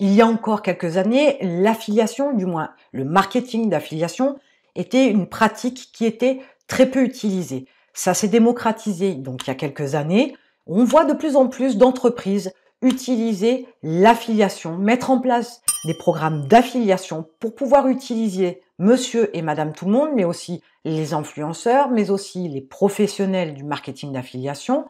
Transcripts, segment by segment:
Il y a encore quelques années, l'affiliation, du moins le marketing d'affiliation, était une pratique qui était très peu utilisée. Ça s'est démocratisé donc il y a quelques années. On voit de plus en plus d'entreprises utiliser l'affiliation, mettre en place des programmes d'affiliation pour pouvoir utiliser monsieur et madame tout le monde, mais aussi les influenceurs, mais aussi les professionnels du marketing d'affiliation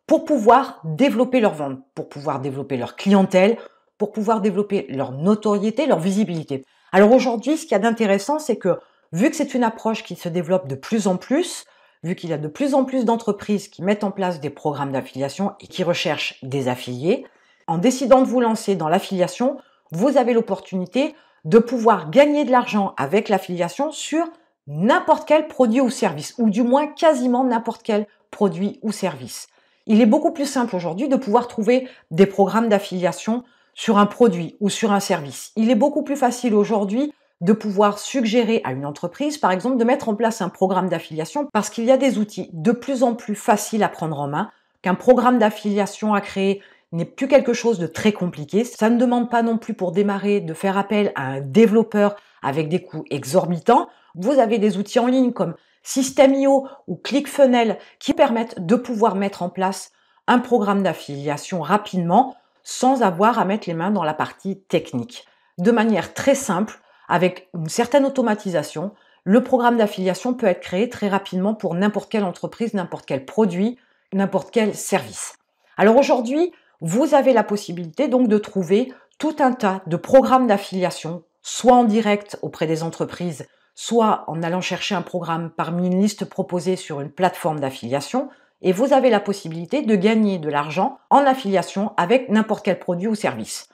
pour pouvoir développer leur vente, pour pouvoir développer leur clientèle, pour pouvoir développer leur notoriété, leur visibilité. Alors aujourd'hui, ce qu'il y a d'intéressant, c'est que vu que c'est une approche qui se développe de plus en plus, vu qu'il y a de plus en plus d'entreprises qui mettent en place des programmes d'affiliation et qui recherchent des affiliés, en décidant de vous lancer dans l'affiliation, vous avez l'opportunité de pouvoir gagner de l'argent avec l'affiliation sur n'importe quel produit ou service, ou du moins quasiment n'importe quel produit ou service. Il est beaucoup plus simple aujourd'hui de pouvoir trouver des programmes d'affiliation sur un produit ou sur un service. Il est beaucoup plus facile aujourd'hui de pouvoir suggérer à une entreprise, par exemple, de mettre en place un programme d'affiliation parce qu'il y a des outils de plus en plus faciles à prendre en main, qu'un programme d'affiliation à créer n'est plus quelque chose de très compliqué. Ça ne demande pas non plus pour démarrer de faire appel à un développeur avec des coûts exorbitants. Vous avez des outils en ligne comme System.io ou ClickFunnels qui permettent de pouvoir mettre en place un programme d'affiliation rapidement sans avoir à mettre les mains dans la partie technique. De manière très simple, avec une certaine automatisation, le programme d'affiliation peut être créé très rapidement pour n'importe quelle entreprise, n'importe quel produit, n'importe quel service. Alors aujourd'hui, vous avez la possibilité donc de trouver tout un tas de programmes d'affiliation, soit en direct auprès des entreprises, soit en allant chercher un programme parmi une liste proposée sur une plateforme d'affiliation, et vous avez la possibilité de gagner de l'argent en affiliation avec n'importe quel produit ou service.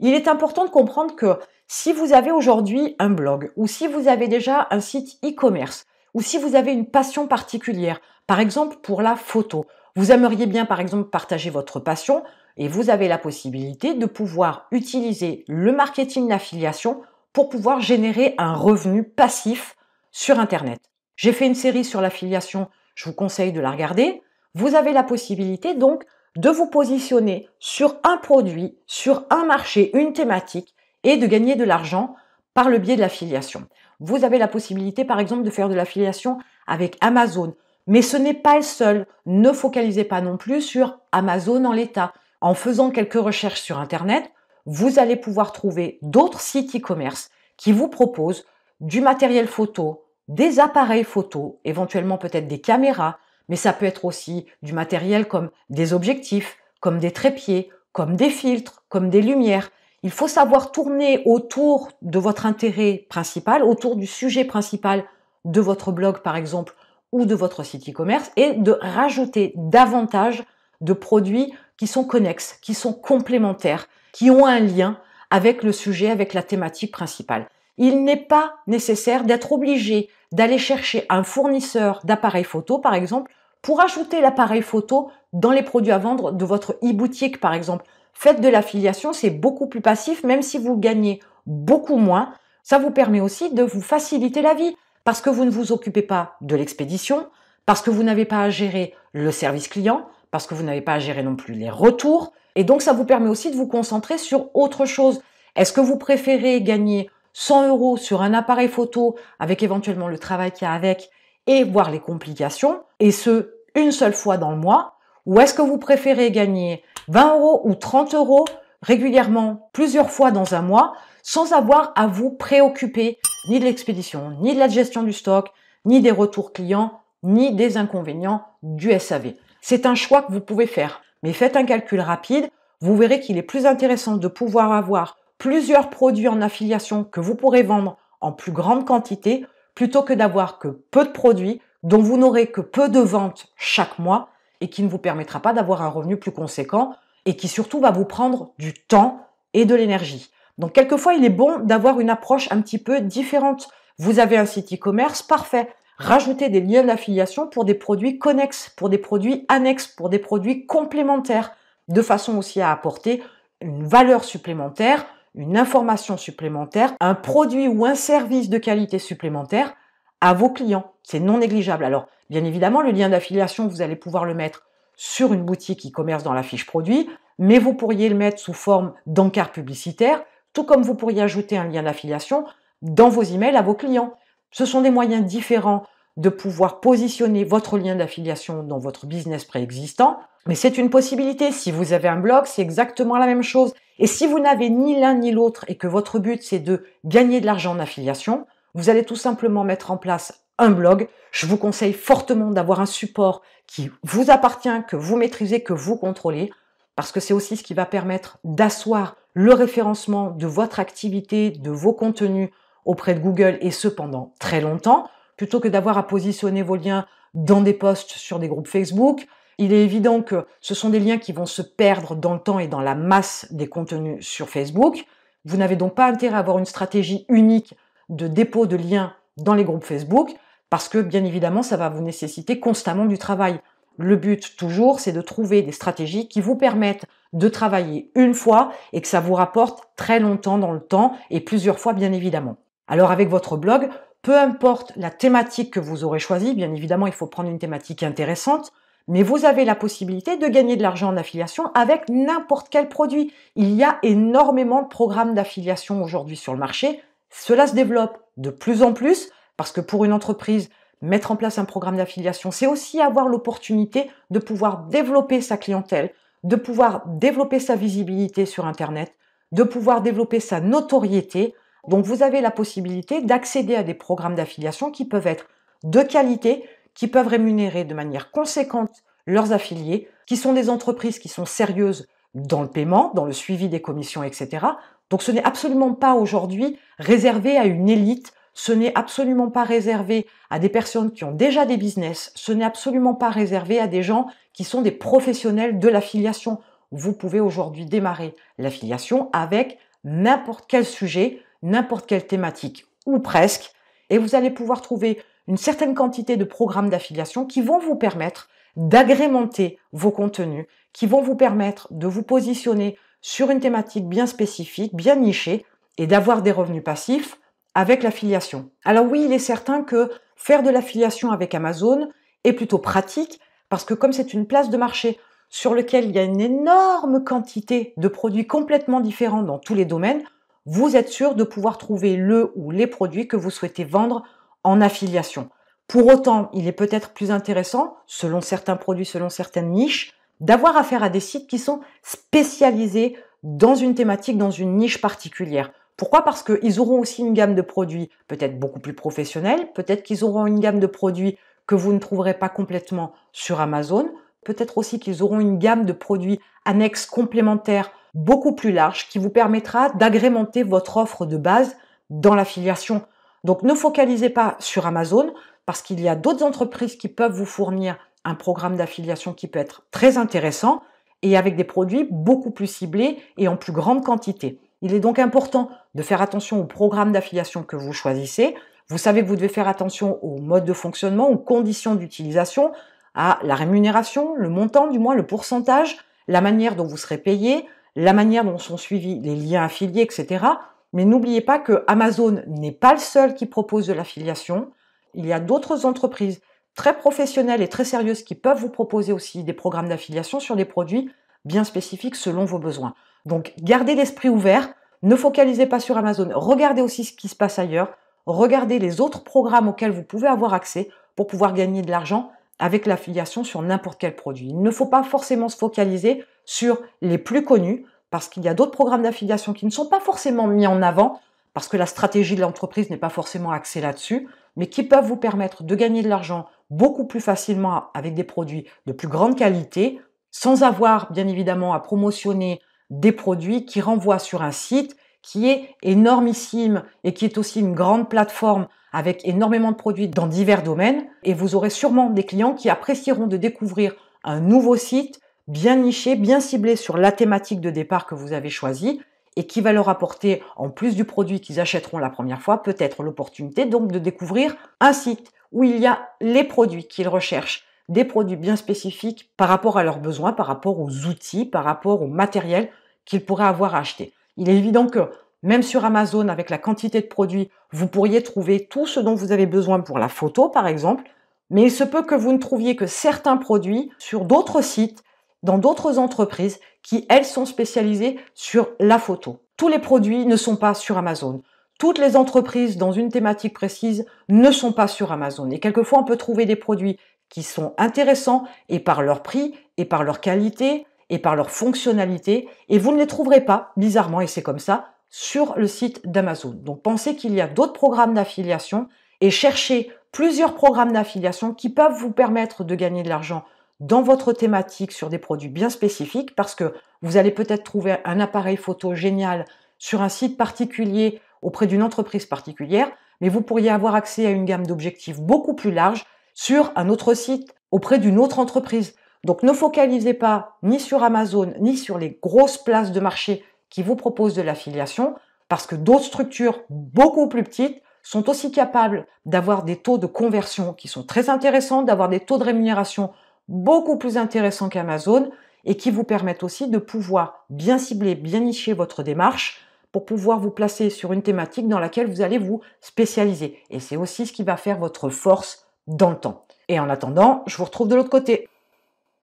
Il est important de comprendre que si vous avez aujourd'hui un blog, ou si vous avez déjà un site e-commerce, ou si vous avez une passion particulière, par exemple pour la photo, vous aimeriez bien par exemple partager votre passion, et vous avez la possibilité de pouvoir utiliser le marketing d'affiliation pour pouvoir générer un revenu passif sur Internet. J'ai fait une série sur l'affiliation, je vous conseille de la regarder. Vous avez la possibilité donc de vous positionner sur un produit, sur un marché, une thématique et de gagner de l'argent par le biais de l'affiliation. Vous avez la possibilité par exemple de faire de l'affiliation avec Amazon, mais ce n'est pas le seul. Ne focalisez pas non plus sur Amazon en l'état. En faisant quelques recherches sur Internet, vous allez pouvoir trouver d'autres sites e-commerce qui vous proposent du matériel photo, des appareils photo, éventuellement peut-être des caméras, mais ça peut être aussi du matériel comme des objectifs, comme des trépieds, comme des filtres, comme des lumières. Il faut savoir tourner autour de votre intérêt principal, autour du sujet principal de votre blog par exemple, ou de votre site e-commerce, et de rajouter davantage de produits qui sont connexes, qui sont complémentaires, qui ont un lien avec le sujet, avec la thématique principale. Il n'est pas nécessaire d'être obligé d'aller chercher un fournisseur d'appareils photo, par exemple, pour ajouter l'appareil photo dans les produits à vendre de votre e-boutique, par exemple. Faites de l'affiliation, c'est beaucoup plus passif, même si vous gagnez beaucoup moins. Ça vous permet aussi de vous faciliter la vie, parce que vous ne vous occupez pas de l'expédition, parce que vous n'avez pas à gérer le service client, parce que vous n'avez pas à gérer non plus les retours. Et donc, ça vous permet aussi de vous concentrer sur autre chose. Est-ce que vous préférez gagner 100 € sur un appareil photo avec éventuellement le travail qu'il y a avec et voir les complications, et ce, une seule fois dans le mois? Ou est-ce que vous préférez gagner 20 € ou 30 € régulièrement, plusieurs fois dans un mois, sans avoir à vous préoccuper ni de l'expédition, ni de la gestion du stock, ni des retours clients, ni des inconvénients du SAV? C'est un choix que vous pouvez faire, mais faites un calcul rapide, vous verrez qu'il est plus intéressant de pouvoir avoir plusieurs produits en affiliation que vous pourrez vendre en plus grande quantité, plutôt que d'avoir que peu de produits dont vous n'aurez que peu de ventes chaque mois et qui ne vous permettra pas d'avoir un revenu plus conséquent et qui surtout va vous prendre du temps et de l'énergie. Donc quelquefois, il est bon d'avoir une approche un petit peu différente. Vous avez un site e-commerce, parfait. Rajoutez des liens d'affiliation pour des produits connexes, pour des produits annexes, pour des produits complémentaires, de façon aussi à apporter une valeur supplémentaire, une information supplémentaire, un produit ou un service de qualité supplémentaire à vos clients. C'est non négligeable. Alors, bien évidemment, le lien d'affiliation, vous allez pouvoir le mettre sur une boutique e-commerce dans la fiche produit, mais vous pourriez le mettre sous forme d'encart publicitaire, tout comme vous pourriez ajouter un lien d'affiliation dans vos emails à vos clients. Ce sont des moyens différents de pouvoir positionner votre lien d'affiliation dans votre business préexistant, mais c'est une possibilité. Si vous avez un blog, c'est exactement la même chose. Et si vous n'avez ni l'un ni l'autre et que votre but c'est de gagner de l'argent en affiliation, vous allez tout simplement mettre en place un blog. Je vous conseille fortement d'avoir un support qui vous appartient, que vous maîtrisez, que vous contrôlez, parce que c'est aussi ce qui va permettre d'asseoir le référencement de votre activité, de vos contenus auprès de Google, et ce pendant très longtemps, plutôt que d'avoir à positionner vos liens dans des posts sur des groupes Facebook. Il est évident que ce sont des liens qui vont se perdre dans le temps et dans la masse des contenus sur Facebook. Vous n'avez donc pas intérêt à avoir une stratégie unique de dépôt de liens dans les groupes Facebook, parce que bien évidemment, ça va vous nécessiter constamment du travail. Le but, toujours, c'est de trouver des stratégies qui vous permettent de travailler une fois et que ça vous rapporte très longtemps dans le temps et plusieurs fois, bien évidemment. Alors, avec votre blog, peu importe la thématique que vous aurez choisie, bien évidemment, il faut prendre une thématique intéressante, mais vous avez la possibilité de gagner de l'argent en affiliation avec n'importe quel produit. Il y a énormément de programmes d'affiliation aujourd'hui sur le marché. Cela se développe de plus en plus parce que pour une entreprise, mettre en place un programme d'affiliation, c'est aussi avoir l'opportunité de pouvoir développer sa clientèle, de pouvoir développer sa visibilité sur Internet, de pouvoir développer sa notoriété. Donc, vous avez la possibilité d'accéder à des programmes d'affiliation qui peuvent être de qualité, qui peuvent rémunérer de manière conséquente leurs affiliés, qui sont des entreprises qui sont sérieuses dans le paiement, dans le suivi des commissions, etc. Donc, ce n'est absolument pas aujourd'hui réservé à une élite. Ce n'est absolument pas réservé à des personnes qui ont déjà des business. Ce n'est absolument pas réservé à des gens qui sont des professionnels de l'affiliation. Vous pouvez aujourd'hui démarrer l'affiliation avec n'importe quel sujet, n'importe quelle thématique ou presque, et vous allez pouvoir trouver une certaine quantité de programmes d'affiliation qui vont vous permettre d'agrémenter vos contenus, qui vont vous permettre de vous positionner sur une thématique bien spécifique, bien nichée, et d'avoir des revenus passifs avec l'affiliation. Alors oui, il est certain que faire de l'affiliation avec Amazon est plutôt pratique parce que comme c'est une place de marché sur lequel il y a une énorme quantité de produits complètement différents dans tous les domaines, vous êtes sûr de pouvoir trouver le ou les produits que vous souhaitez vendre en affiliation. Pour autant, il est peut-être plus intéressant, selon certains produits, selon certaines niches, d'avoir affaire à des sites qui sont spécialisés dans une thématique, dans une niche particulière. Pourquoi? Parce qu'ils auront aussi une gamme de produits peut-être beaucoup plus professionnels, peut-être qu'ils auront une gamme de produits que vous ne trouverez pas complètement sur Amazon, peut-être aussi qu'ils auront une gamme de produits annexes complémentaires beaucoup plus large qui vous permettra d'agrémenter votre offre de base dans l'affiliation. Donc ne focalisez pas sur Amazon parce qu'il y a d'autres entreprises qui peuvent vous fournir un programme d'affiliation qui peut être très intéressant et avec des produits beaucoup plus ciblés et en plus grande quantité. Il est donc important de faire attention au programme d'affiliation que vous choisissez. Vous savez que vous devez faire attention au mode de fonctionnement, aux conditions d'utilisation, à la rémunération, le montant du moins, le pourcentage, la manière dont vous serez payé, la manière dont sont suivis les liens affiliés, etc. Mais n'oubliez pas que Amazon n'est pas le seul qui propose de l'affiliation. Il y a d'autres entreprises très professionnelles et très sérieuses qui peuvent vous proposer aussi des programmes d'affiliation sur des produits bien spécifiques selon vos besoins. Donc, gardez l'esprit ouvert, ne focalisez pas sur Amazon, regardez aussi ce qui se passe ailleurs, regardez les autres programmes auxquels vous pouvez avoir accès pour pouvoir gagner de l'argent avec l'affiliation sur n'importe quel produit. Il ne faut pas forcément se focaliser sur les plus connus parce qu'il y a d'autres programmes d'affiliation qui ne sont pas forcément mis en avant parce que la stratégie de l'entreprise n'est pas forcément axée là-dessus, mais qui peuvent vous permettre de gagner de l'argent beaucoup plus facilement avec des produits de plus grande qualité sans avoir bien évidemment à promotionner des produits qui renvoient sur un site qui est énormissime et qui est aussi une grande plateforme avec énormément de produits dans divers domaines. Et vous aurez sûrement des clients qui apprécieront de découvrir un nouveau site bien niché, bien ciblé sur la thématique de départ que vous avez choisie et qui va leur apporter, en plus du produit qu'ils achèteront la première fois, peut-être l'opportunité donc de découvrir un site où il y a les produits qu'ils recherchent, des produits bien spécifiques par rapport à leurs besoins, par rapport aux outils, par rapport au matériel qu'ils pourraient avoir à acheter. Il est évident que même sur Amazon, avec la quantité de produits, vous pourriez trouver tout ce dont vous avez besoin pour la photo, par exemple, mais il se peut que vous ne trouviez que certains produits sur d'autres sites dans d'autres entreprises qui, elles, sont spécialisées sur la photo. Tous les produits ne sont pas sur Amazon. Toutes les entreprises dans une thématique précise ne sont pas sur Amazon. Et quelquefois, on peut trouver des produits qui sont intéressants et par leur prix, et par leur qualité, et par leur fonctionnalité. Et vous ne les trouverez pas, bizarrement, et c'est comme ça, sur le site d'Amazon. Donc pensez qu'il y a d'autres programmes d'affiliation et cherchez plusieurs programmes d'affiliation qui peuvent vous permettre de gagner de l'argent dans votre thématique sur des produits bien spécifiques, parce que vous allez peut-être trouver un appareil photo génial sur un site particulier auprès d'une entreprise particulière, mais vous pourriez avoir accès à une gamme d'objectifs beaucoup plus large sur un autre site auprès d'une autre entreprise. Donc ne focalisez pas ni sur Amazon ni sur les grosses places de marché qui vous proposent de l'affiliation, parce que d'autres structures beaucoup plus petites sont aussi capables d'avoir des taux de conversion qui sont très intéressants, d'avoir des taux de rémunération beaucoup plus intéressants qu'Amazon et qui vous permettent aussi de pouvoir bien cibler, bien nicher votre démarche pour pouvoir vous placer sur une thématique dans laquelle vous allez vous spécialiser. Et c'est aussi ce qui va faire votre force dans le temps. Et en attendant, je vous retrouve de l'autre côté.